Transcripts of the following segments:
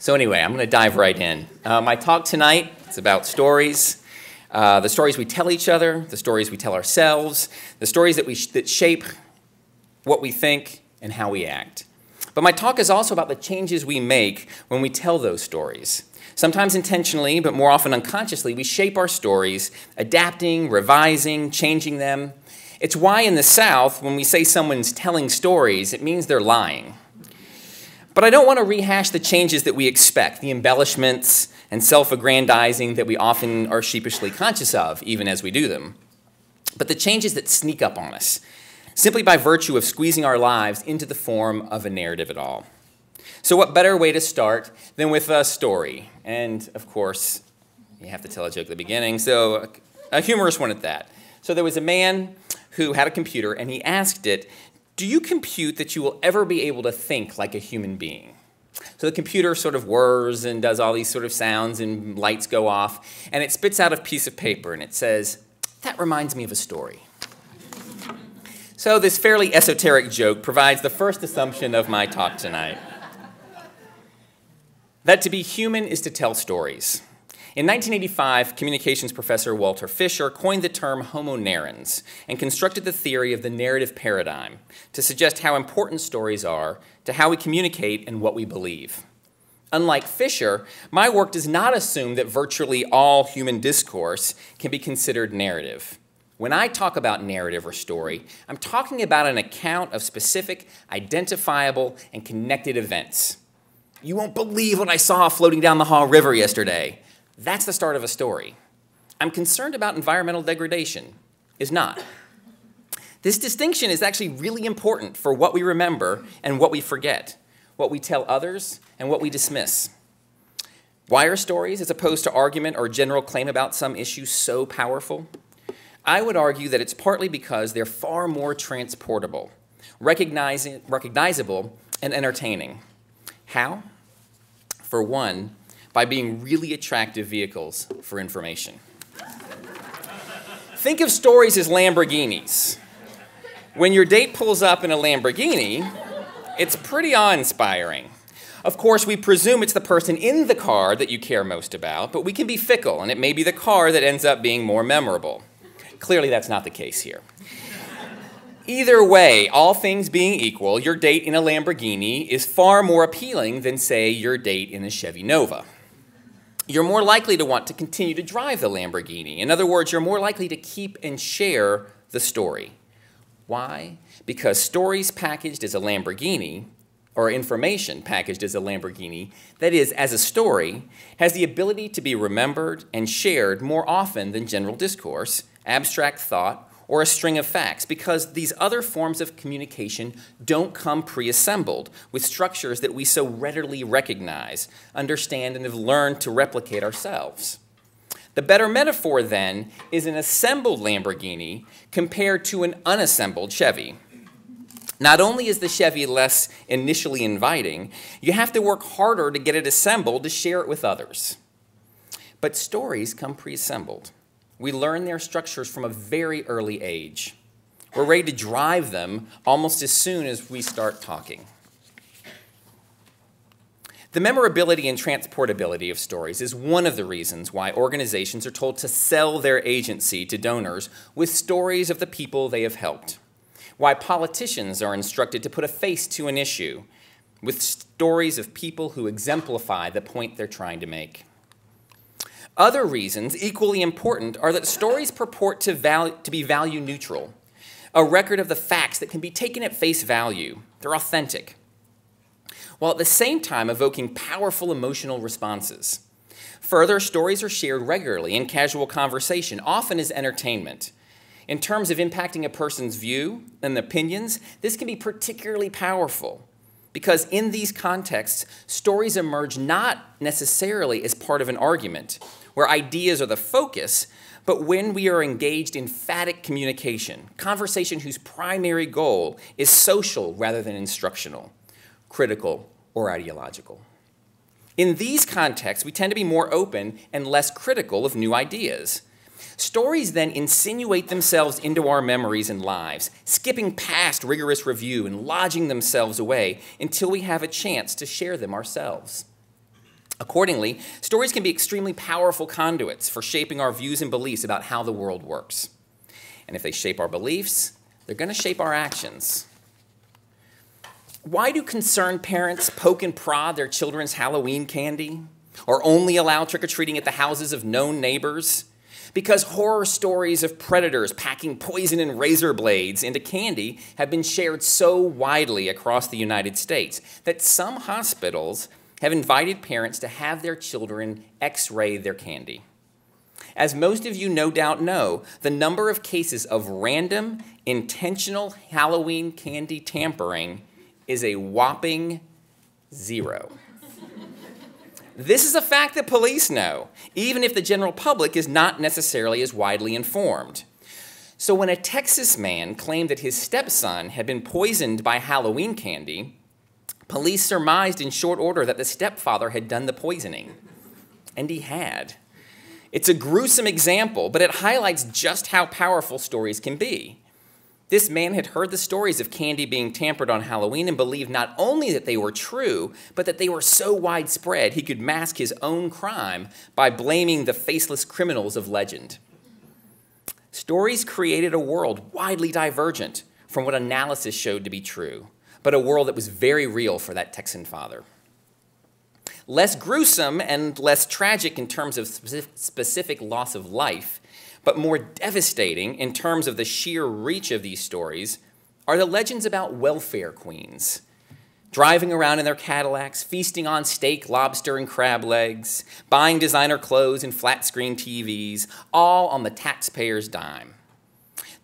So anyway, I'm going to dive right in. My talk tonight is about stories, the stories we tell each other, the stories we tell ourselves, the stories that shape what we think and how we act. But my talk is also about the changes we make when we tell those stories. Sometimes intentionally, but more often unconsciously, we shape our stories, adapting, revising, changing them. It's why in the South, when we say someone's telling stories, it means they're lying. But I don't want to rehash the changes that we expect, the embellishments and self-aggrandizing that we often are sheepishly conscious of, even as we do them. But the changes that sneak up on us, simply by virtue of squeezing our lives into the form of a narrative at all. So what better way to start than with a story? And of course, you have to tell a joke at the beginning, so a humorous one at that. So there was a man who had a computer, and he asked it, "Do you compute that you will ever be able to think like a human being?" So the computer sort of whirs and does all these sort of sounds and lights go off, and it spits out a piece of paper, and it says, "That reminds me of a story." So this fairly esoteric joke provides the first assumption of my talk tonight. That to be human is to tell stories. In 1985, communications professor Walter Fisher coined the term homo narrans and constructed the theory of the narrative paradigm to suggest how important stories are to how we communicate and what we believe. Unlike Fisher, my work does not assume that virtually all human discourse can be considered narrative. When I talk about narrative or story, I'm talking about an account of specific, identifiable, and connected events. You won't believe what I saw floating down the Haw River yesterday. That's the start of a story. I'm concerned about environmental degradation. Is not. This distinction is actually really important for what we remember and what we forget, what we tell others and what we dismiss. Why are stories, as opposed to argument or general claim about some issue, so powerful? I would argue that it's partly because they're far more transportable, recognizable, and entertaining. How? For one, by being really attractive vehicles for information. Think of stories as Lamborghinis. When your date pulls up in a Lamborghini, it's pretty awe-inspiring. Of course, we presume it's the person in the car that you care most about, but we can be fickle, and it may be the car that ends up being more memorable. Clearly, that's not the case here. Either way, all things being equal, your date in a Lamborghini is far more appealing than, say, your date in a Chevy Nova. You're more likely to want to continue to drive the Lamborghini. In other words, you're more likely to keep and share the story. Why? Because stories packaged as a Lamborghini, or information packaged as a Lamborghini, that is, as a story, has the ability to be remembered and shared more often than general discourse, abstract thought, or a string of facts, because these other forms of communication don't come pre-assembled with structures that we so readily recognize, understand, and have learned to replicate ourselves. The better metaphor, then, is an assembled Lamborghini compared to an unassembled Chevy. Not only is the Chevy less initially inviting, you have to work harder to get it assembled to share it with others. But stories come pre-assembled. We learn their structures from a very early age. We're ready to drive them almost as soon as we start talking. The memorability and transportability of stories is one of the reasons why organizations are told to sell their agency to donors with stories of the people they have helped. Why politicians are instructed to put a face to an issue with stories of people who exemplify the point they're trying to make. Other reasons, equally important, are that stories purport to be value neutral, a record of the facts that can be taken at face value. They're authentic, while at the same time evoking powerful emotional responses. Further, stories are shared regularly in casual conversation, often as entertainment. In terms of impacting a person's view and opinions, this can be particularly powerful, because in these contexts, stories emerge not necessarily as part of an argument, where ideas are the focus, but when we are engaged in emphatic communication, conversation whose primary goal is social rather than instructional, critical, or ideological. In these contexts, we tend to be more open and less critical of new ideas. Stories then insinuate themselves into our memories and lives, skipping past rigorous review and lodging themselves away until we have a chance to share them ourselves. Accordingly, stories can be extremely powerful conduits for shaping our views and beliefs about how the world works. And if they shape our beliefs, they're going to shape our actions. Why do concerned parents poke and prod their children's Halloween candy? Or only allow trick-or-treating at the houses of known neighbors? Because horror stories of predators packing poison and razor blades into candy have been shared so widely across the United States that some hospitals have invited parents to have their children X-ray their candy. As most of you no doubt know, the number of cases of random, intentional Halloween candy tampering is a whopping 0. This is a fact that police know, even if the general public is not necessarily as widely informed. So when a Texas man claimed that his stepson had been poisoned by Halloween candy, police surmised in short order that the stepfather had done the poisoning. And he had. It's a gruesome example, but it highlights just how powerful stories can be. This man had heard the stories of candy being tampered on Halloween and believed not only that they were true, but that they were so widespread he could mask his own crime by blaming the faceless criminals of legend. Stories created a world widely divergent from what analysis showed to be true, but a world that was very real for that Texan father. Less gruesome and less tragic in terms of specific loss of life, but more devastating in terms of the sheer reach of these stories, are the legends about welfare queens, driving around in their Cadillacs, feasting on steak, lobster, and crab legs, buying designer clothes and flat-screen TVs, all on the taxpayer's dime.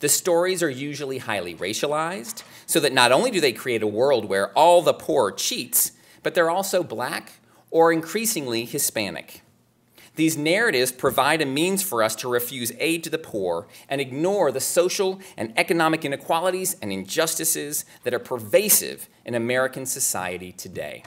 The stories are usually highly racialized, so that not only do they create a world where all the poor are cheats, but they're also black or increasingly Hispanic. These narratives provide a means for us to refuse aid to the poor and ignore the social and economic inequalities and injustices that are pervasive in American society today.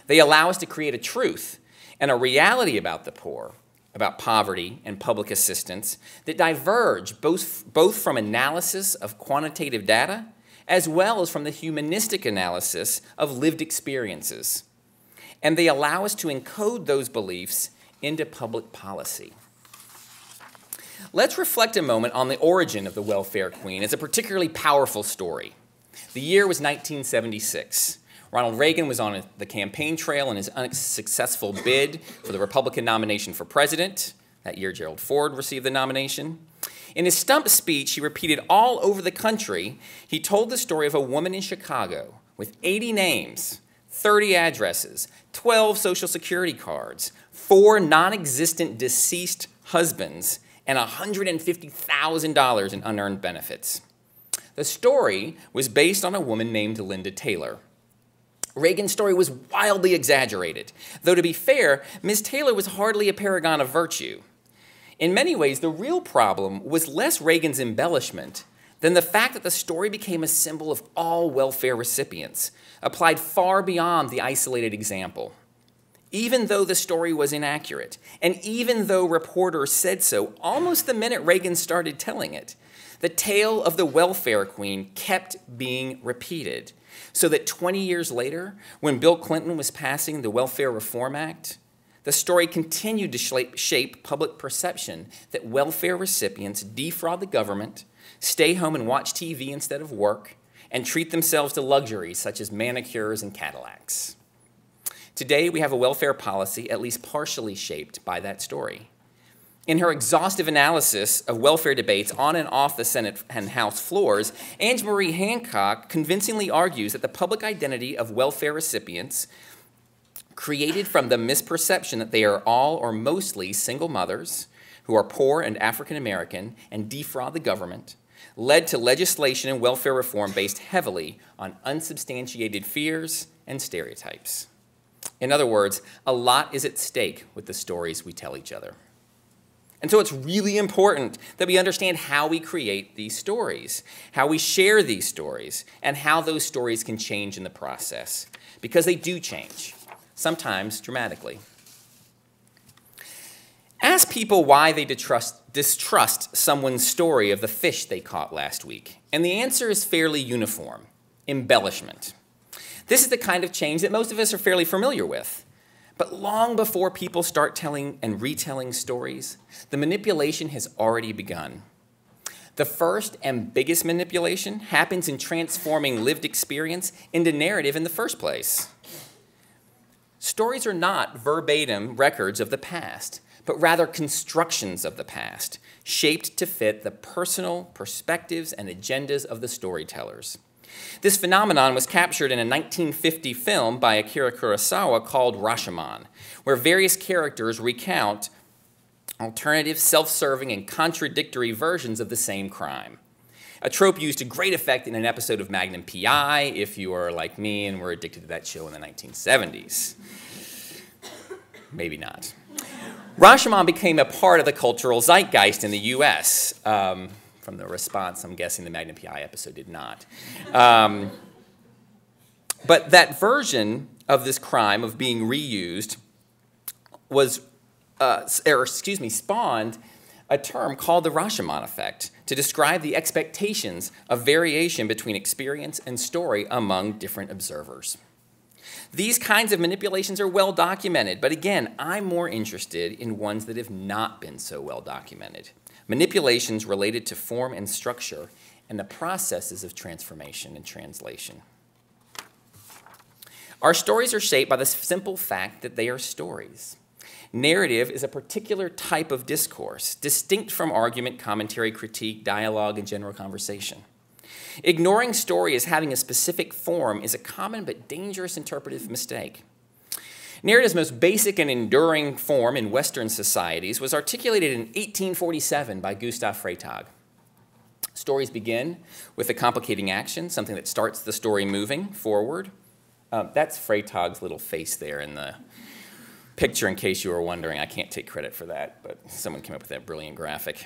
They allow us to create a truth and a reality about the poor, about poverty and public assistance that diverge both from analysis of quantitative data as well as from the humanistic analysis of lived experiences. And they allow us to encode those beliefs into public policy. Let's reflect a moment on the origin of the welfare queen as a particularly powerful story. The year was 1976. Ronald Reagan was on the campaign trail in his unsuccessful bid for the Republican nomination for president. That year, Gerald Ford received the nomination. In his stump speech he repeated all over the country, he told the story of a woman in Chicago with 80 names, 30 addresses, 12 Social Security cards, 4 non-existent deceased husbands, and $150,000 in unearned benefits. The story was based on a woman named Linda Taylor. Reagan's story was wildly exaggerated, though to be fair, Ms. Taylor was hardly a paragon of virtue. In many ways, the real problem was less Reagan's embellishment than the fact that the story became a symbol of all welfare recipients, applied far beyond the isolated example. Even though the story was inaccurate, and even though reporters said so almost the minute Reagan started telling it, the tale of the welfare queen kept being repeated, so that 20 years later, when Bill Clinton was passing the Welfare Reform Act, the story continued to shape public perception that welfare recipients defraud the government, stay home and watch TV instead of work, and treat themselves to luxuries such as manicures and Cadillacs. Today, we have a welfare policy at least partially shaped by that story. In her exhaustive analysis of welfare debates on and off the Senate and House floors, Ange Marie Hancock convincingly argues that the public identity of welfare recipients, created from the misperception that they are all or mostly single mothers who are poor and African American and defraud the government, led to legislation and welfare reform based heavily on unsubstantiated fears and stereotypes. In other words, a lot is at stake with the stories we tell each other. And so it's really important that we understand how we create these stories, how we share these stories, and how those stories can change in the process. Because they do change, sometimes dramatically. Ask people why they distrust someone's story of the fish they caught last week, and the answer is fairly uniform: embellishment. This is the kind of change that most of us are fairly familiar with. But long before people start telling and retelling stories, the manipulation has already begun. The first and biggest manipulation happens in transforming lived experience into narrative in the first place. Stories are not verbatim records of the past, but rather constructions of the past, shaped to fit the personal perspectives and agendas of the storytellers. This phenomenon was captured in a 1950 film by Akira Kurosawa called Rashomon, where various characters recount alternative, self-serving, and contradictory versions of the same crime. A trope used to great effect in an episode of Magnum P.I., if you are like me and were addicted to that show in the 1970s. Maybe not. Rashomon became a part of the cultural zeitgeist in the U.S. From the response, I'm guessing the Magnum P.I. episode did not. But that version of this crime of being reused was, spawned a term called the Rashomon effect to describe the expectations of variation between experience and story among different observers. These kinds of manipulations are well documented, but again, I'm more interested in ones that have not been so well documented. Manipulations related to form and structure and the processes of transformation and translation. Our stories are shaped by the simple fact that they are stories. Narrative is a particular type of discourse, distinct from argument, commentary, critique, dialogue, and general conversation. Ignoring story as having a specific form is a common but dangerous interpretive mistake. Narrative's most basic and enduring form in Western societies was articulated in 1847 by Gustav Freytag. Stories begin with a complicating action, something that starts the story moving forward. That's Freytag's little face there in the picture, in case you were wondering. I can't take credit for that, but someone came up with that brilliant graphic.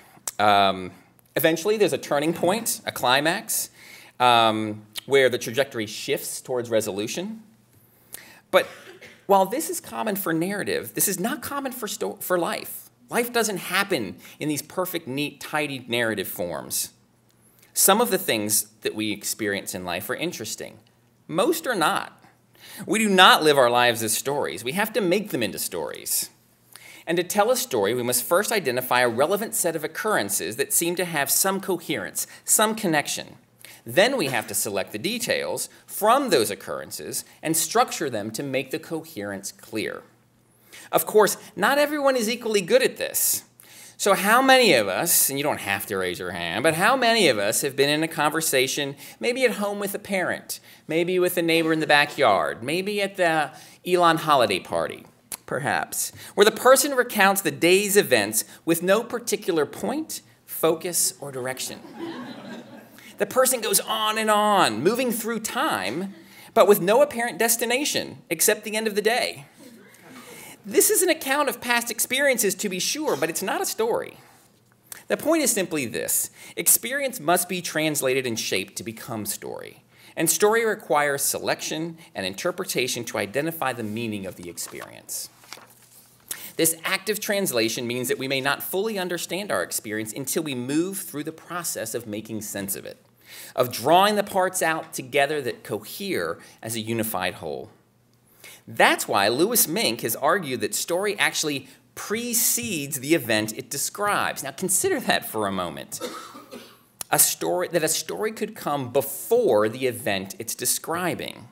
Eventually, there's a turning point, a climax, where the trajectory shifts towards resolution. But while this is common for narrative, this is not common for life. Life doesn't happen in these perfect, neat, tidy narrative forms. Some of the things that we experience in life are interesting. Most are not. We do not live our lives as stories. We have to make them into stories. And to tell a story, we must first identify a relevant set of occurrences that seem to have some coherence, some connection. Then we have to select the details from those occurrences and structure them to make the coherence clear. Of course, not everyone is equally good at this. So how many of us, and you don't have to raise your hand, but how many of us have been in a conversation, maybe at home with a parent, maybe with a neighbor in the backyard, maybe at the Elon holiday party, perhaps, where the person recounts the day's events with no particular point, focus, or direction. The person goes on, moving through time, but with no apparent destination except the end of the day. This is an account of past experiences, to be sure, but it's not a story. The point is simply this: experience must be translated and shaped to become story. And story requires selection and interpretation to identify the meaning of the experience. This active translation means that we may not fully understand our experience until we move through the process of making sense of it, of drawing the parts out together that cohere as a unified whole. That's why Louis Mink has argued that story actually precedes the event it describes. Now consider that for a moment. A story could come before the event it's describing.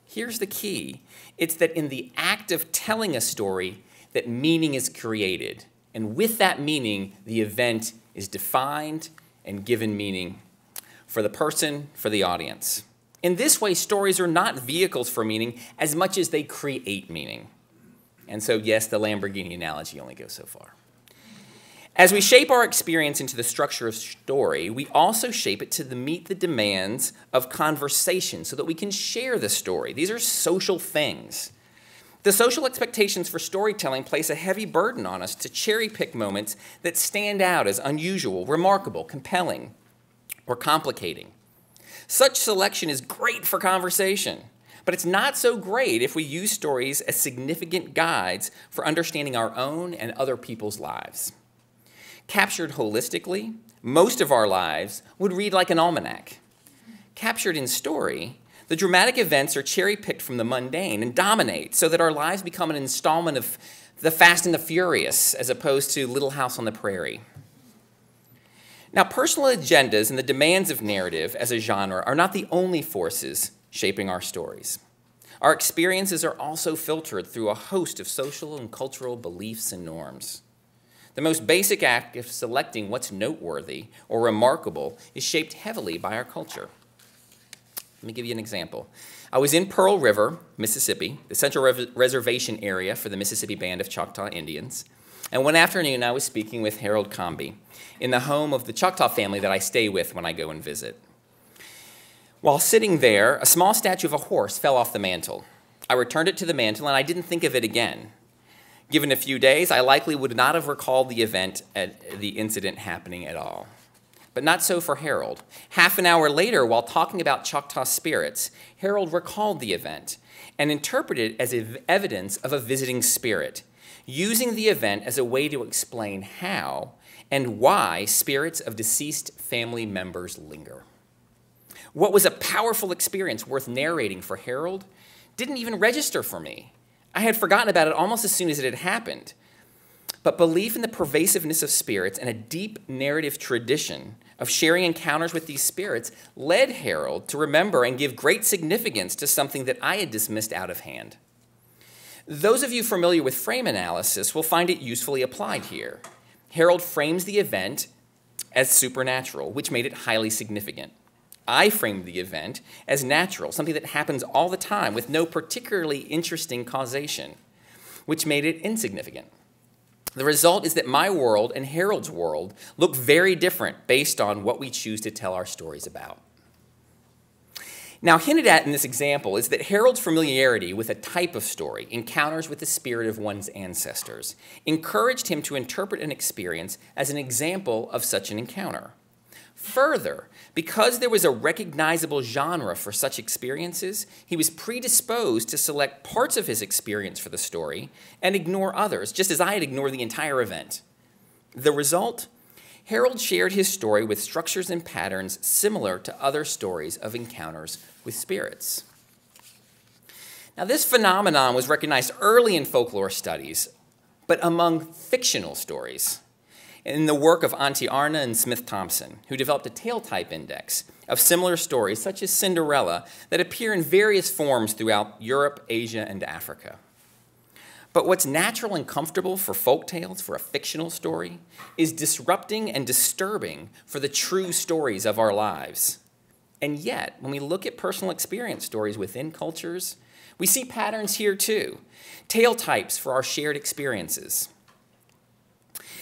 Here's the key. It's that in the act of telling a story, that meaning is created. And with that meaning, the event is defined and given meaning for the person, for the audience. In this way, stories are not vehicles for meaning as much as they create meaning. And so, yes, the Lamborghini analogy only goes so far. As we shape our experience into the structure of story, we also shape it to meet the demands of conversation so that we can share the story. These are social things. The social expectations for storytelling place a heavy burden on us to cherry-pick moments that stand out as unusual, remarkable, compelling, or complicating. Such selection is great for conversation, but it's not so great if we use stories as significant guides for understanding our own and other people's lives. Captured holistically, most of our lives would read like an almanac. Captured in story, The dramatic events are cherry-picked from the mundane and dominate so that our lives become an installment of The Fast and the Furious as opposed to Little House on the Prairie. Now, personal agendas and the demands of narrative as a genre are not the only forces shaping our stories. Our experiences are also filtered through a host of social and cultural beliefs and norms. The most basic act of selecting what's noteworthy or remarkable is shaped heavily by our culture. Let me give you an example. I was in Pearl River, Mississippi, the central reservation area for the Mississippi Band of Choctaw Indians. And one afternoon, I was speaking with Harold Comby in the home of the Choctaw family that I stay with when I go and visit. While sitting there, a small statue of a horse fell off the mantle. I returned it to the mantle, and I didn't think of it again. Given a few days, I likely would not have recalled the event, the incident happening at all. But not so for Harold. Half an hour later, while talking about Choctaw spirits, Harold recalled the event and interpreted it as evidence of a visiting spirit, using the event as a way to explain how and why spirits of deceased family members linger. What was a powerful experience worth narrating for Harold didn't even register for me. I had forgotten about it almost as soon as it had happened. But belief in the pervasiveness of spirits and a deep narrative tradition of sharing encounters with these spirits led Harold to remember and give great significance to something that I had dismissed out of hand. Those of you familiar with frame analysis will find it usefully applied here. Harold frames the event as supernatural, which made it highly significant. I framed the event as natural, something that happens all the time with no particularly interesting causation, which made it insignificant. The result is that my world and Harold's world look very different based on what we choose to tell our stories about. Now, hinted at in this example is that Harold's familiarity with a type of story, encounters with the spirit of one's ancestors, encouraged him to interpret an experience as an example of such an encounter. Further, because there was a recognizable genre for such experiences, he was predisposed to select parts of his experience for the story and ignore others, just as I had ignored the entire event. The result? Harold shared his story with structures and patterns similar to other stories of encounters with spirits. Now, this phenomenon was recognized early in folklore studies, but among fictional stories, in the work of Auntie Arna and Smith Thompson, who developed a tale type index of similar stories, such as Cinderella, that appear in various forms throughout Europe, Asia, and Africa. But what's natural and comfortable for folk tales, for a fictional story, is disrupting and disturbing for the true stories of our lives. And yet, when we look at personal experience stories within cultures, we see patterns here too, tale types for our shared experiences.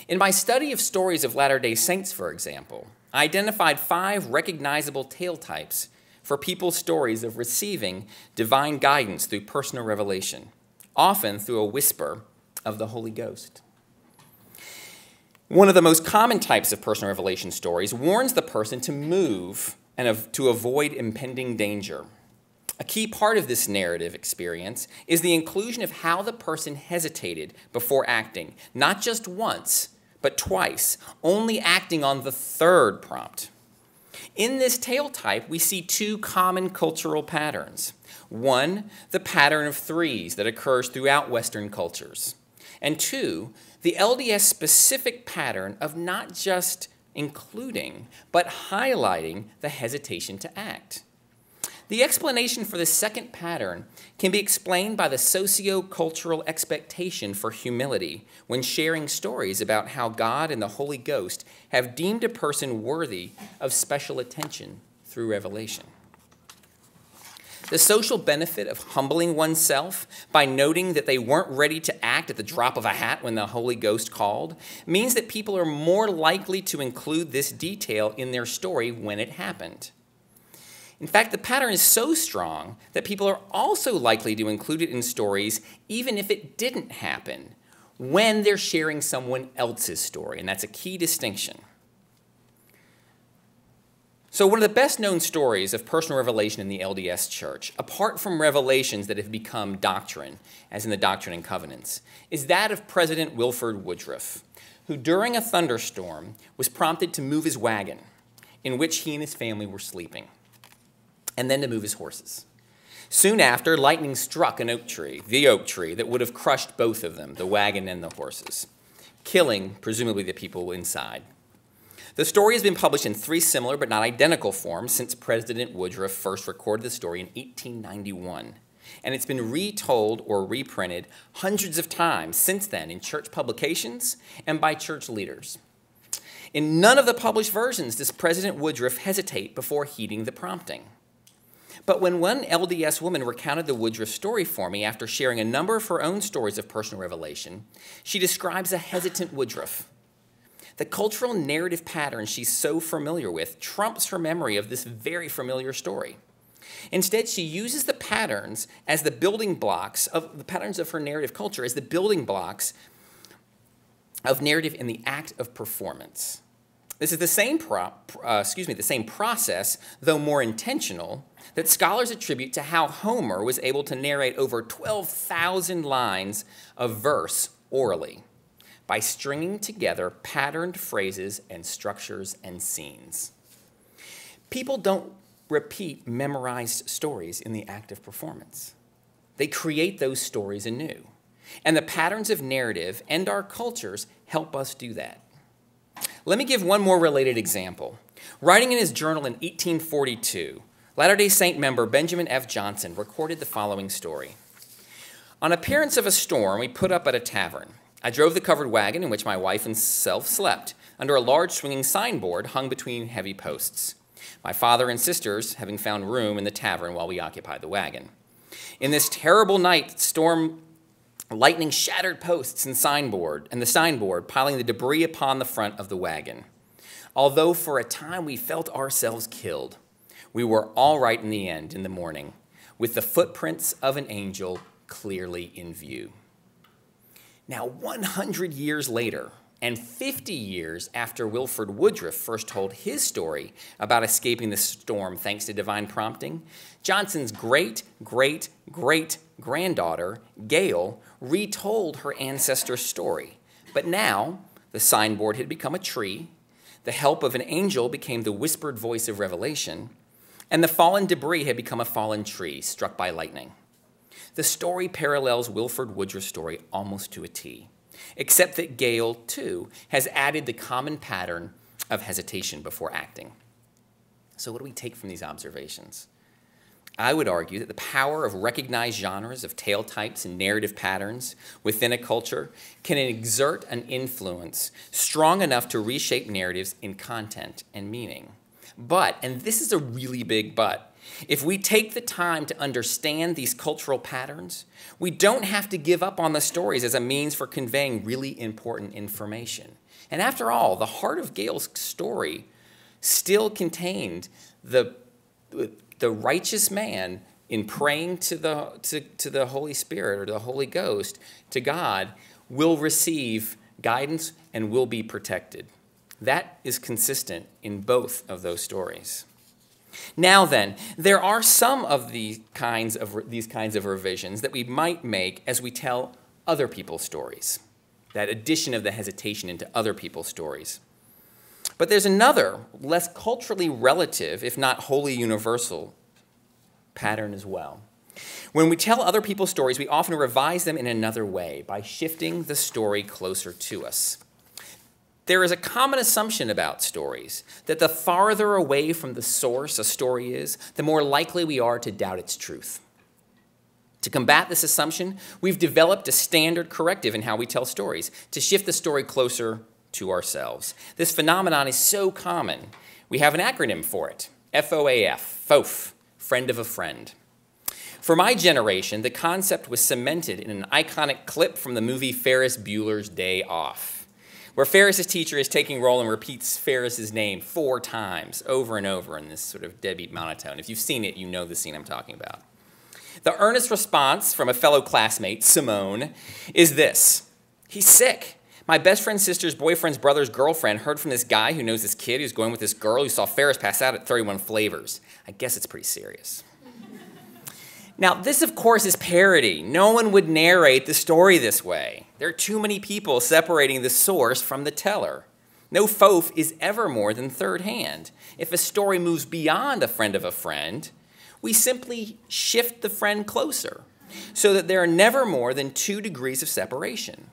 In my study of stories of Latter-day Saints, for example, I identified 5 recognizable tale types for people's stories of receiving divine guidance through personal revelation, often through a whisper of the Holy Ghost. One of the most common types of personal revelation stories warns the person to move and to avoid impending danger. A key part of this narrative experience is the inclusion of how the person hesitated before acting, not just once, but twice, only acting on the 3rd prompt. In this tale type, we see 2 common cultural patterns. One, the pattern of 3s that occurs throughout Western cultures. And 2, the LDS-specific pattern of not just including, but highlighting the hesitation to act. The explanation for the second pattern can be explained by the socio-cultural expectation for humility when sharing stories about how God and the Holy Ghost have deemed a person worthy of special attention through revelation. The social benefit of humbling oneself by noting that they weren't ready to act at the drop of a hat when the Holy Ghost called means that people are more likely to include this detail in their story when it happened. In fact, the pattern is so strong that people are also likely to include it in stories even if it didn't happen, when they're sharing someone else's story, and that's a key distinction. So one of the best-known stories of personal revelation in the LDS Church, apart from revelations that have become doctrine, as in the Doctrine and Covenants, is that of President Wilford Woodruff, who during a thunderstorm was prompted to move his wagon, in which he and his family were sleeping, and then to move his horses. Soon after, lightning struck an oak tree, the oak tree that would have crushed both of them, the wagon and the horses, killing, presumably, the people inside. The story has been published in 3 similar but not identical forms since President Woodruff first recorded the story in 1891. And it's been retold or reprinted hundreds of times since then in church publications and by church leaders. In none of the published versions does President Woodruff hesitate before heeding the prompting. But when one LDS woman recounted the Woodruff story for me after sharing a number of her own stories of personal revelation, she describes a hesitant Woodruff. The cultural narrative pattern she's so familiar with trumps her memory of this very familiar story. Instead, she uses the patterns as the building blocks of the patterns of her narrative culture as the building blocks of narrative in the act of performance. This is the same process, though more intentional, that scholars attribute to how Homer was able to narrate over 12,000 lines of verse orally by stringing together patterned phrases and structures and scenes. People don't repeat memorized stories in the act of performance. They create those stories anew. And the patterns of narrative and our cultures help us do that. Let me give one more related example. Writing in his journal in 1842, Latter-day Saint member Benjamin F. Johnson recorded the following story. On appearance of a storm, we put up at a tavern. I drove the covered wagon in which my wife and self slept, under a large swinging signboard hung between heavy posts. My father and sisters having found room in the tavern while we occupied the wagon. In this terrible night storm, lightning shattered posts and the signboard, piling the debris upon the front of the wagon. Although for a time we felt ourselves killed, we were all right in the end, in the morning, with the footprints of an angel clearly in view. Now, 100 years later, and 50 years after Wilford Woodruff first told his story about escaping the storm thanks to divine prompting, Johnson's great-great-great-granddaughter, Gail, retold her ancestor's story. But now, the signboard had become a tree, the help of an angel became the whispered voice of revelation, and the fallen debris had become a fallen tree struck by lightning. The story parallels Wilford Woodruff's story almost to a T, except that Gail, too, has added the common pattern of hesitation before acting. So what do we take from these observations? I would argue that the power of recognized genres of tale types and narrative patterns within a culture can exert an influence strong enough to reshape narratives in content and meaning. But, and this is a really big but, if we take the time to understand these cultural patterns, we don't have to give up on the stories as a means for conveying really important information. And after all, the heart of Gail's story still contained the righteous man in praying to the Holy Spirit or to the Holy Ghost, to God, will receive guidance and will be protected. That is consistent in both of those stories. Now then, there are some of these kinds of revisions that we might make as we tell other people's stories, that addition of the hesitation into other people's stories. But there's another, less culturally relative, if not wholly universal, pattern as well. When we tell other people's stories, we often revise them in another way by shifting the story closer to us. There is a common assumption about stories that the farther away from the source a story is, the more likely we are to doubt its truth. To combat this assumption, we've developed a standard corrective in how we tell stories, to shift the story closer to ourselves. This phenomenon is so common, we have an acronym for it, FOAF, FOF, friend of a friend. For my generation, the concept was cemented in an iconic clip from the movie Ferris Bueller's Day Off, where Ferris's teacher is taking roll and repeats Ferris's name 4 times over and over in this sort of deadbeat monotone. If you've seen it, you know the scene I'm talking about. The earnest response from a fellow classmate, Simone, is this: he's sick. My best friend's sister's boyfriend's brother's girlfriend heard from this guy who knows this kid who's going with this girl who saw Ferris pass out at 31 Flavors. I guess it's pretty serious. Now, this, of course, is parody. No one would narrate the story this way. There are too many people separating the source from the teller. No FOF is ever more than third hand. If a story moves beyond a friend of a friend, We simply shift the friend closer so that there are never more than 2 degrees of separation.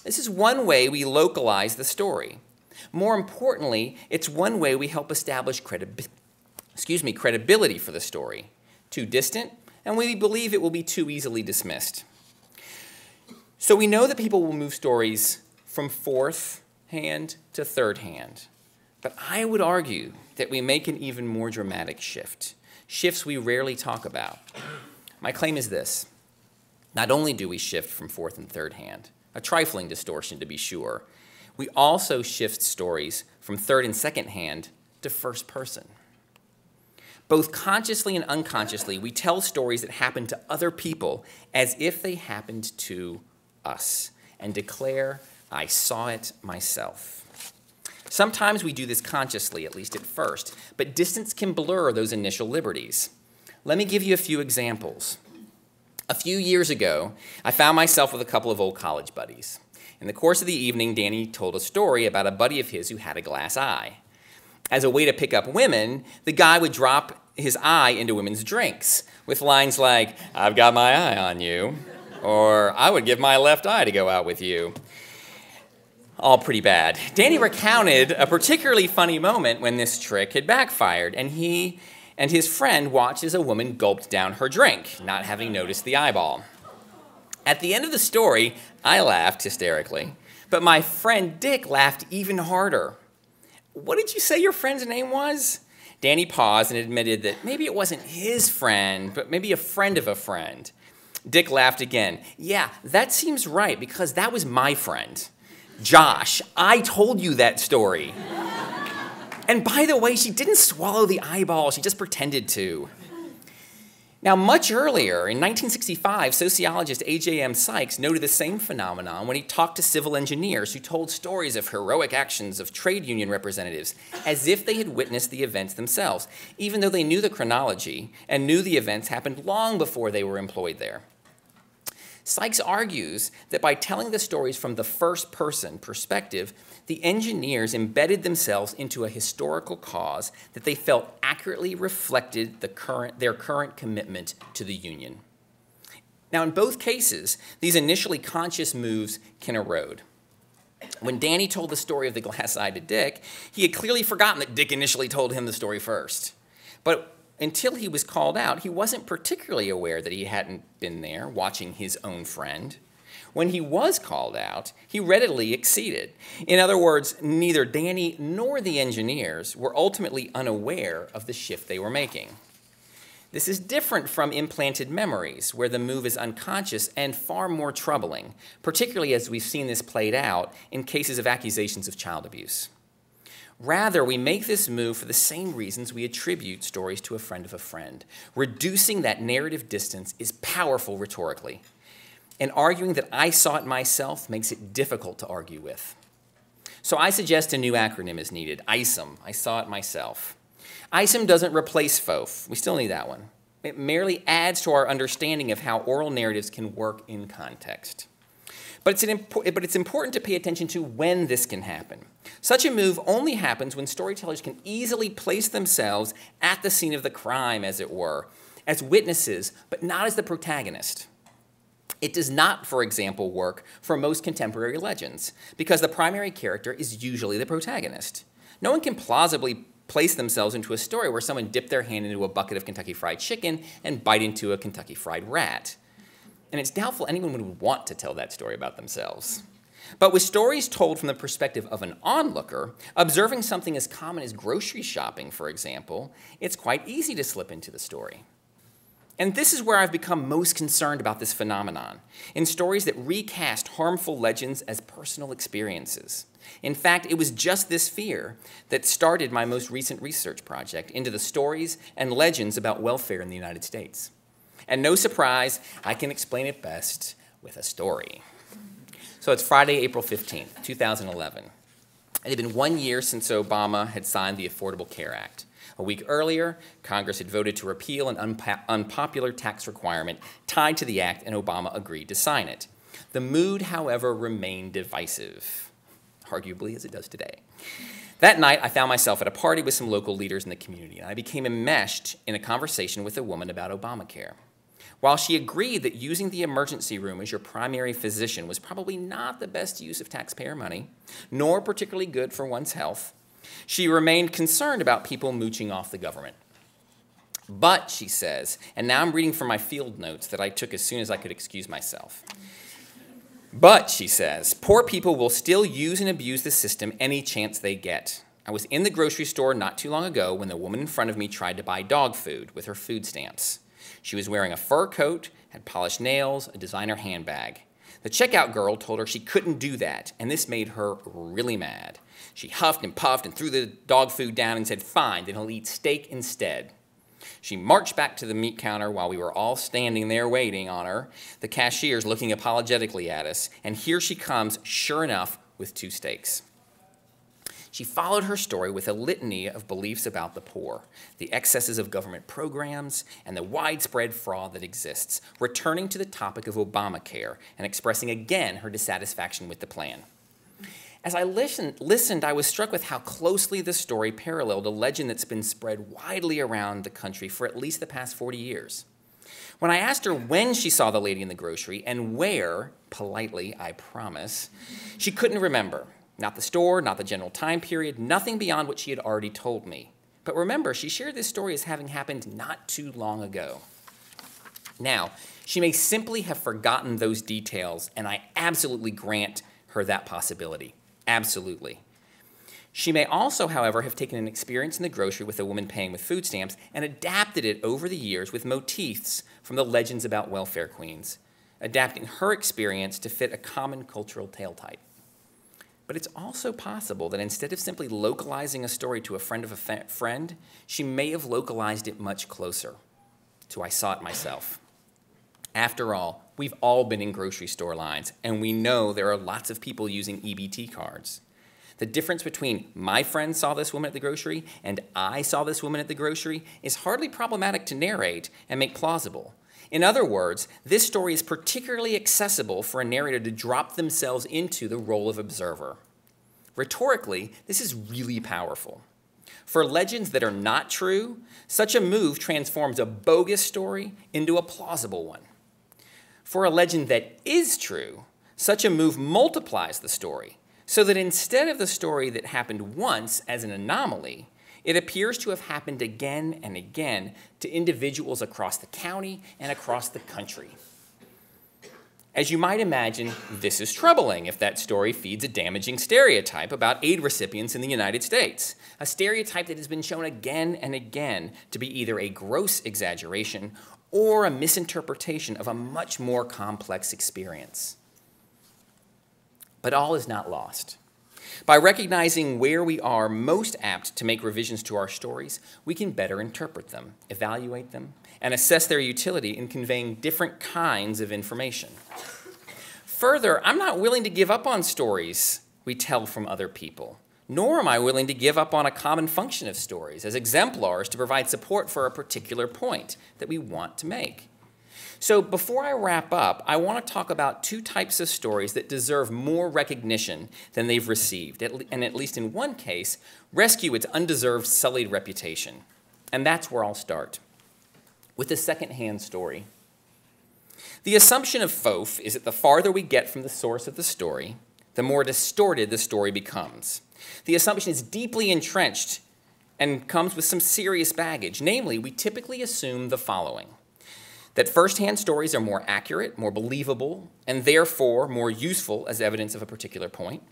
This is one way we localize the story. More importantly, it's one way we help establish credibility for the story. Too distant, and we believe it will be too easily dismissed. So we know that people will move stories from fourth hand to third hand. But I would argue that we make an even more dramatic shift, shifts we rarely talk about. My claim is this: not only do we shift from fourth and third hand, a trifling distortion to be sure, we also shift stories from third and second hand to first person. Both consciously and unconsciously, we tell stories that happen to other people as if they happened to us and declare, "I saw it myself." Sometimes we do this consciously, at least at first, but distance can blur those initial liberties. Let me give you a few examples. A few years ago, I found myself with a couple of old college buddies. In the course of the evening, Danny told a story about a buddy of his who had a glass eye. As a way to pick up women, the guy would drop his eye into women's drinks with lines like, "I've got my eye on you," or "I would give my left eye to go out with you." All pretty bad. Danny recounted a particularly funny moment when this trick had backfired, and he and his friend watched as a woman gulped down her drink, not having noticed the eyeball. At the end of the story, I laughed hysterically, but my friend Dick laughed even harder. "What did you say your friend's name was?" Danny paused and admitted that maybe it wasn't his friend, but maybe a friend of a friend. Dick laughed again. "Yeah, that seems right, because that was my friend. Josh, I told you that story. And by the way, she didn't swallow the eyeball, she just pretended to." Now, much earlier, in 1965, sociologist A.J.M. Sykes noted the same phenomenon when he talked to civil engineers who told stories of heroic actions of trade union representatives as if they had witnessed the events themselves, even though they knew the chronology and knew the events happened long before they were employed there. Sykes argues that by telling the stories from the first-person perspective, the engineers embedded themselves into a historical cause that they felt accurately reflected their current commitment to the Union. Now, in both cases, these initially conscious moves can erode. When Danny told the story of the glass eye to Dick, he had clearly forgotten that Dick initially told him the story first. But until he was called out, he wasn't particularly aware that he hadn't been there watching his own friend. When he was called out, he readily acceded. In other words, neither Danny nor the engineers were ultimately unaware of the shift they were making. This is different from implanted memories, where the move is unconscious and far more troubling, particularly as we've seen this played out in cases of accusations of child abuse. Rather, we make this move for the same reasons we attribute stories to a friend of a friend. Reducing that narrative distance is powerful rhetorically, and arguing that I saw it myself makes it difficult to argue with. So I suggest a new acronym is needed, ISM, I saw it myself. ISM doesn't replace FOF, we still need that one. It merely adds to our understanding of how oral narratives can work in context. But it's important to pay attention to when this can happen. Such a move only happens when storytellers can easily place themselves at the scene of the crime, as it were, as witnesses, but not as the protagonist. It does not, for example, work for most contemporary legends, because the primary character is usually the protagonist. No one can plausibly place themselves into a story where someone dipped their hand into a bucket of Kentucky Fried Chicken and bite into a Kentucky Fried Rat. And it's doubtful anyone would want to tell that story about themselves. But with stories told from the perspective of an onlooker, observing something as common as grocery shopping, for example, it's quite easy to slip into the story. And this is where I've become most concerned about this phenomenon, in stories that recast harmful legends as personal experiences. In fact, it was just this fear that started my most recent research project into the stories and legends about welfare in the United States. And no surprise, I can explain it best with a story. So it's Friday, April 15th, 2011. It had been 1 year since Obama had signed the Affordable Care Act. A week earlier, Congress had voted to repeal an unpopular tax requirement tied to the act, and Obama agreed to sign it. The mood, however, remained divisive, arguably as it does today. That night, I found myself at a party with some local leaders in the community, and I became enmeshed in a conversation with a woman about Obamacare. While she agreed that using the emergency room as your primary physician was probably not the best use of taxpayer money, nor particularly good for one's health, she remained concerned about people mooching off the government. But, she says, and now I'm reading from my field notes that I took as soon as I could excuse myself. But, she says, poor people will still use and abuse the system any chance they get. I was in the grocery store not too long ago when the woman in front of me tried to buy dog food with her food stamps. She was wearing a fur coat, had polished nails, a designer handbag. The checkout girl told her she couldn't do that, and this made her really mad. She huffed and puffed and threw the dog food down and said, "Fine, then he'll eat steak instead." She marched back to the meat counter while we were all standing there waiting on her, the cashiers looking apologetically at us, and here she comes, sure enough, with 2 steaks. She followed her story with a litany of beliefs about the poor, the excesses of government programs, and the widespread fraud that exists, returning to the topic of Obamacare and expressing again her dissatisfaction with the plan. As I listened, I was struck with how closely the story paralleled a legend that's been spread widely around the country for at least the past 40 years. When I asked her when she saw the lady in the grocery and where, politely, I promise, she couldn't remember. Not the store, not the general time period, nothing beyond what she had already told me. But remember, she shared this story as having happened not too long ago. Now, she may simply have forgotten those details, and I absolutely grant her that possibility. Absolutely. She may also, however, have taken an experience in the grocery with a woman paying with food stamps and adapted it over the years with motifs from the legends about welfare queens, adapting her experience to fit a common cultural tale type. But it's also possible that instead of simply localizing a story to a friend of a friend, she may have localized it much closer to I saw it myself. After all, we've all been in grocery store lines, and we know there are lots of people using EBT cards. The difference between my friend saw this woman at the grocery and I saw this woman at the grocery is hardly problematic to narrate and make plausible. In other words, this story is particularly accessible for a narrator to drop themselves into the role of observer. Rhetorically, this is really powerful. For legends that are not true, such a move transforms a bogus story into a plausible one. For a legend that is true, such a move multiplies the story, so that instead of the story that happened once as an anomaly, it appears to have happened again and again to individuals across the county and across the country. As you might imagine, this is troubling if that story feeds a damaging stereotype about aid recipients in the United States, a stereotype that has been shown again and again to be either a gross exaggeration or a misinterpretation of a much more complex experience. But all is not lost. By recognizing where we are most apt to make revisions to our stories, we can better interpret them, evaluate them, and assess their utility in conveying different kinds of information. Further, I'm not willing to give up on stories we tell from other people, nor am I willing to give up on a common function of stories as exemplars to provide support for a particular point that we want to make. So before I wrap up, I want to talk about 2 types of stories that deserve more recognition than they've received, and at least in one case, rescue its undeserved sullied reputation. And that's where I'll start, with the secondhand story. The assumption of FOF is that the farther we get from the source of the story, the more distorted the story becomes. The assumption is deeply entrenched and comes with some serious baggage. Namely, we typically assume the following: that first-hand stories are more accurate, more believable, and therefore more useful as evidence of a particular point,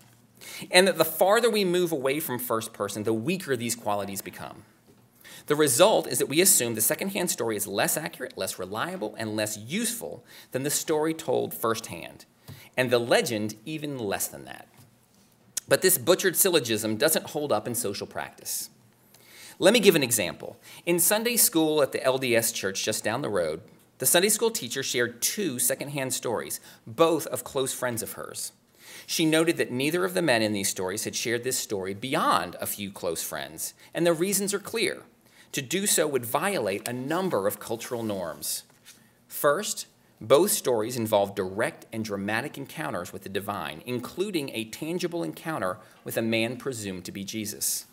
and that the farther we move away from first person, the weaker these qualities become. The result is that we assume the second-hand story is less accurate, less reliable, and less useful than the story told firsthand, and the legend even less than that. But this butchered syllogism doesn't hold up in social practice. Let me give an example. In Sunday school at the LDS church just down the road, the Sunday school teacher shared 2 secondhand stories, both of close friends of hers. She noted that neither of the men in these stories had shared this story beyond a few close friends, and the reasons are clear. To do so would violate a number of cultural norms. First, Both stories involve direct and dramatic encounters with the divine, including a tangible encounter with a man presumed to be Jesus.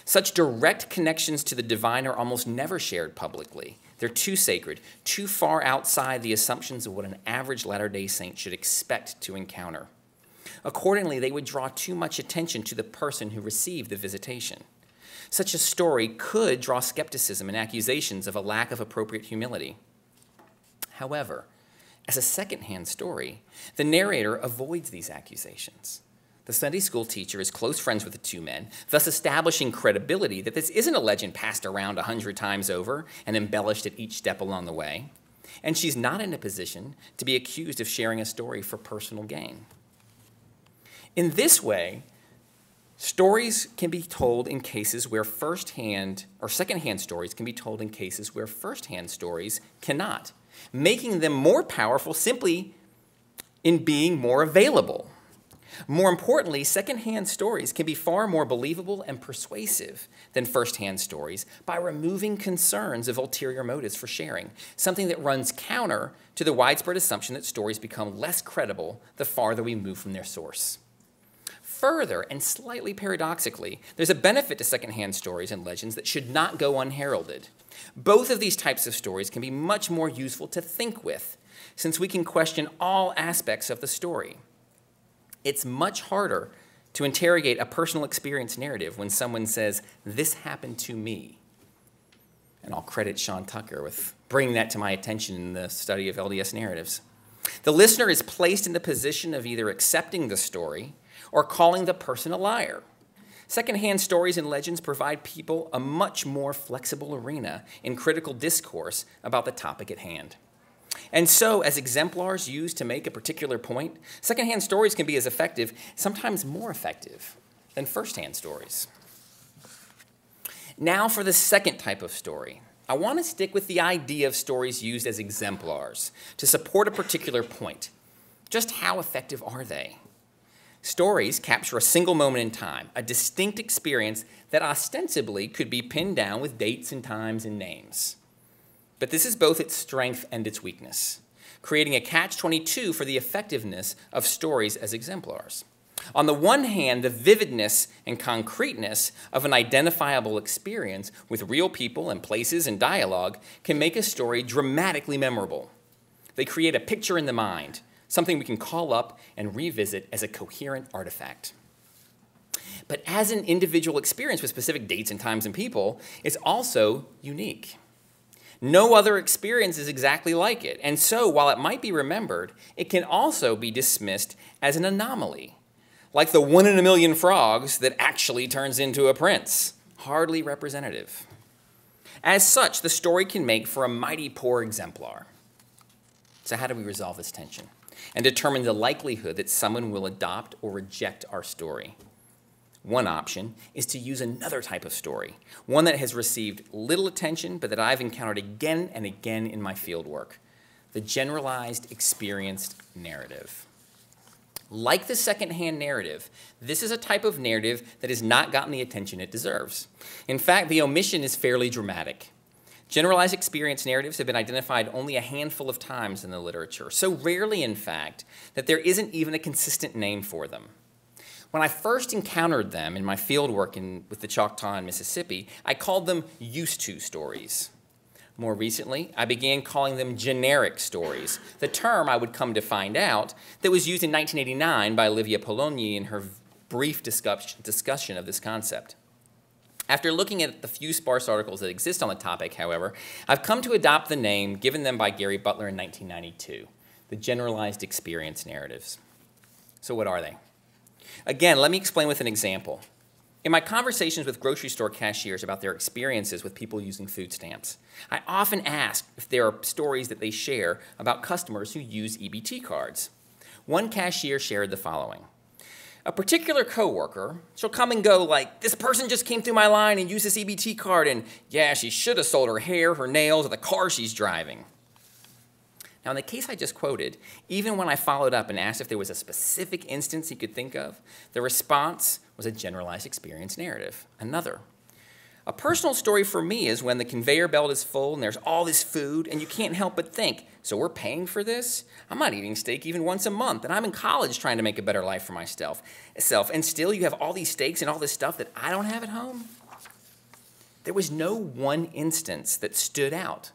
Such direct connections to the divine are almost never shared publicly. They're too sacred, too far outside the assumptions of what an average Latter-day Saint should expect to encounter. Accordingly, they would draw too much attention to the person who received the visitation. Such a story could draw skepticism and accusations of a lack of appropriate humility. However, as a second-hand story, the narrator avoids these accusations. The Sunday school teacher is close friends with the two men, thus establishing credibility that this isn't a legend passed around 100 times over and embellished at each step along the way. And she's not in a position to be accused of sharing a story for personal gain. In this way, stories can be told in cases where first-hand or second-hand stories can be told in cases where first-hand stories cannot, making them more powerful simply in being more available. More importantly, second-hand stories can be far more believable and persuasive than first-hand stories by removing concerns of ulterior motives for sharing, something that runs counter to the widespread assumption that stories become less credible the farther we move from their source. Further, and slightly paradoxically, there's a benefit to second-hand stories and legends that should not go unheralded. Both of these types of stories can be much more useful to think with, since we can question all aspects of the story. It's much harder to interrogate a personal experience narrative when someone says, "This happened to me." And I'll credit Sean Tucker with bringing that to my attention in the study of LDS narratives. The listener is placed in the position of either accepting the story or calling the person a liar. Second-hand stories and legends provide people a much more flexible arena in critical discourse about the topic at hand. And so, as exemplars used to make a particular point, second-hand stories can be as effective, sometimes more effective, than first-hand stories. Now for the second type of story. I want to stick with the idea of stories used as exemplars to support a particular point. Just how effective are they? Stories capture a single moment in time, a distinct experience that ostensibly could be pinned down with dates and times and names. But this is both its strength and its weakness, creating a catch-22 for the effectiveness of stories as exemplars. On the one hand, the vividness and concreteness of an identifiable experience with real people and places and dialogue can make a story dramatically memorable. They create a picture in the mind, something we can call up and revisit as a coherent artifact. But as an individual experience with specific dates and times and people, it's also unique. No other experience is exactly like it, and so while it might be remembered, it can also be dismissed as an anomaly, like the 1 in a million frogs that actually turns into a prince, hardly representative. As such, the story can make for a mighty poor exemplar. So how do we resolve this tension and determine the likelihood that someone will adopt or reject our story? One option is to use another type of story, one that has received little attention but that I've encountered again and again in my fieldwork, the generalized experienced narrative. Like the second-hand narrative, this is a type of narrative that has not gotten the attention it deserves. In fact, the omission is fairly dramatic. Generalized experience narratives have been identified only a handful of times in the literature, so rarely, in fact, that there isn't even a consistent name for them. When I first encountered them in my fieldwork with the Choctaw in Mississippi, I called them used-to stories. More recently, I began calling them generic stories, the term I would come to find out that was used in 1989 by Olivia Pologni in her brief discussion of this concept. After looking at the few sparse articles that exist on the topic, however, I've come to adopt the name given them by Gary Butler in 1992, the generalized experience narratives. So what are they? Again, let me explain with an example. In my conversations with grocery store cashiers about their experiences with people using food stamps, I often ask if there are stories that they share about customers who use EBT cards. One cashier shared the following. A particular coworker, she'll come and go like, "This person just came through my line and used this EBT card, and yeah, she should have sold her hair, her nails, or the car she's driving." Now, in the case I just quoted, even when I followed up and asked if there was a specific instance he could think of, the response was a generalized experience narrative, another. A personal story for me is when the conveyor belt is full and there's all this food and you can't help but think, so we're paying for this? I'm not eating steak even once a month, and I'm in college trying to make a better life for myself. And still you have all these steaks and all this stuff that I don't have at home? There was no one instance that stood out.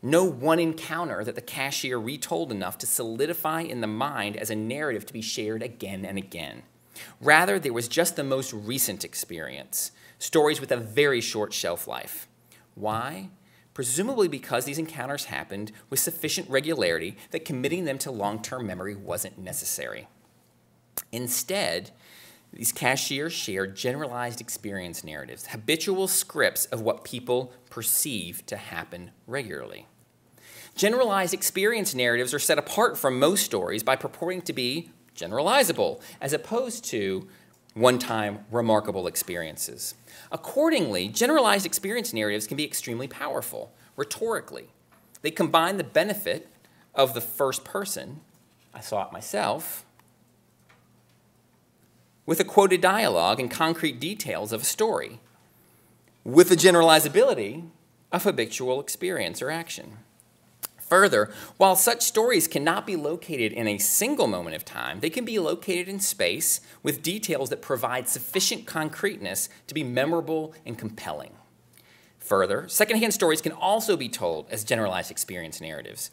No one encounter that the cashier retold enough to solidify in the mind as a narrative to be shared again and again. Rather, there was just the most recent experience, stories with a very short shelf life. Why? Presumably because these encounters happened with sufficient regularity that committing them to long-term memory wasn't necessary. Instead, these cashiers shared generalized experience narratives, habitual scripts of what people perceive to happen regularly. Generalized experience narratives are set apart from most stories by purporting to be generalizable, as opposed to one-time remarkable experiences. Accordingly, generalized experience narratives can be extremely powerful, rhetorically. They combine the benefit of the first person, I saw it myself, with a quoted dialogue and concrete details of a story, with the generalizability of habitual experience or action. Further, while such stories cannot be located in a single moment of time, they can be located in space with details that provide sufficient concreteness to be memorable and compelling. Further, secondhand stories can also be told as generalized experience narratives.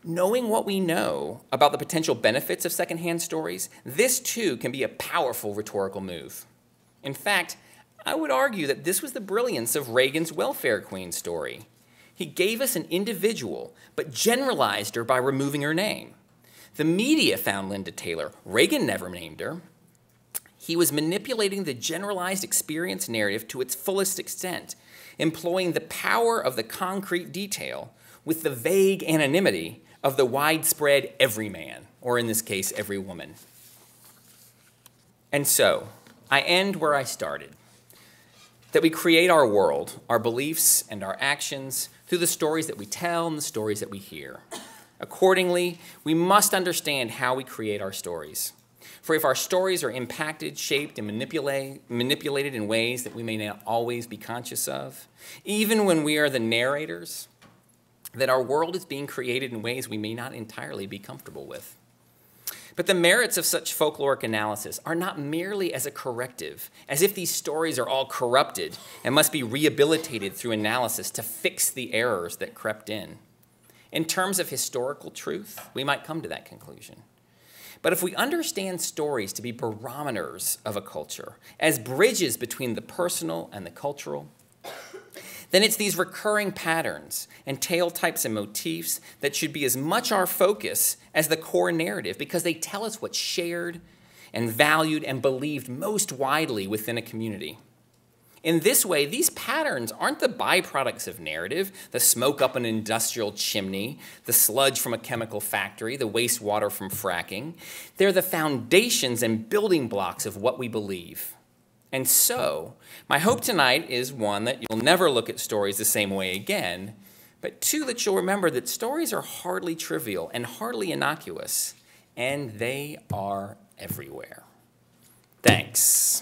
Knowing what we know about the potential benefits of secondhand stories, this too can be a powerful rhetorical move. In fact, I would argue that this was the brilliance of Reagan's welfare queen story. He gave us an individual, but generalized her by removing her name. The media found Linda Taylor. Reagan never named her. He was manipulating the generalized experience narrative to its fullest extent, employing the power of the concrete detail with the vague anonymity of the widespread everyman, or in this case, every woman. And so, I end where I started, that we create our world, our beliefs, and our actions through the stories that we tell and the stories that we hear. Accordingly, we must understand how we create our stories. For if our stories are impacted, shaped, and manipulated in ways that we may not always be conscious of, even when we are the narrators, that our world is being created in ways we may not entirely be comfortable with. But the merits of such folkloric analysis are not merely as a corrective, as if these stories are all corrupted and must be rehabilitated through analysis to fix the errors that crept in. In terms of historical truth, we might come to that conclusion. But if we understand stories to be barometers of a culture, as bridges between the personal and the cultural, then it's these recurring patterns and tale types and motifs that should be as much our focus as the core narrative, because they tell us what's shared and valued and believed most widely within a community. In this way, these patterns aren't the byproducts of narrative, the smoke up an industrial chimney, the sludge from a chemical factory, the wastewater from fracking. They're the foundations and building blocks of what we believe. And so, my hope tonight is, one, that you'll never look at stories the same way again, but two, that you'll remember that stories are hardly trivial and hardly innocuous, and they are everywhere. Thanks.